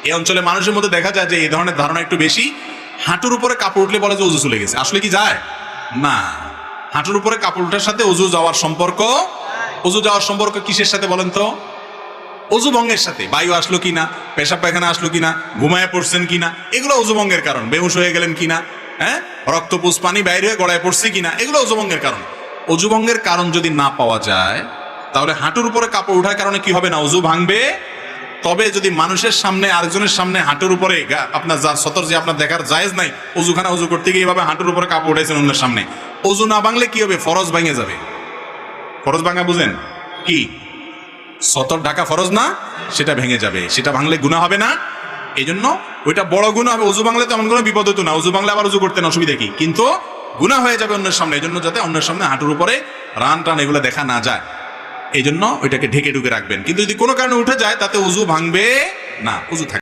এই অঞ্চলে মানুষের মধ্যে দেখা যায় যে এই ধরনের ধারণা একটু বেশি। হাঁটুর উপরে কাপড় উঠলে বলে যে অজু চলে গেছে, আসলে কি যায় না। হাঁটুর উপরে কাপড় উঠার সাথে অজু যাওয়ার সম্পর্ক, অজু যাওয়ার সম্পর্ক কিসের সাথে বলেন তো? অজু ভঙ্গের সাথে। বায়ু আসলো কিনা, পেশাব পায়খানা আসলো কিনা, ঘুমায় পড়ছেন কিনা, এগুলো অজু ভঙ্গের কারণ। বেহুশ হয়ে গেলেন কিনা, হ্যাঁ, রক্তপুষ পানি বাইরে হয়ে গড়ায় পড়ছে কিনা, এগুলো অজু ভঙ্গের কারণ। অজু ভঙ্গের কারণ যদি না পাওয়া যায় তাহলে হাঁটুর উপরে কাপড় ওঠার কারণে কি হবে না, অজু ভাঙবে। তবে যদি মানুষের সামনে, আরেকজনের সামনে হাঁটুর উপরে আপনার যা সতর যে আপনার দেখার জায়েজ নাই, অজুখানা অজু করতে গিয়ে এইভাবে হাঁটুর উপরে কাপড় উঠাইছেন অন্যের সামনে, অজু না ভাঙলে কি হবে? ফরজ ভেঙে যাবে। ফরজ ভাঙা বুঝেন কি? সতর ঢাকা ফরজ না, সেটা ভেঙে যাবে। সেটা ভাঙলে গুনাহ হবে না, এই জন্য ওইটা বড় গুনাহ হবে। অজু ভাঙলে তেমন কোনো বিপদ হতো না, অজু ভাঙলে আবার অজু করতেন, অসুবিধা কি? কিন্তু গুনাহ হয়ে যাবে অন্যের সামনে। এই জন্য যাতে অন্যের সামনে হাঁটুর উপরে রান টান এগুলো দেখা না যায়, এই জন্য ওইটাকে ঢেকে ঢুকে রাখবেন। কিন্তু যদি কোনো কারণে উঠে যায় তাতে অজু ভাঙবে না, অজু থাকে।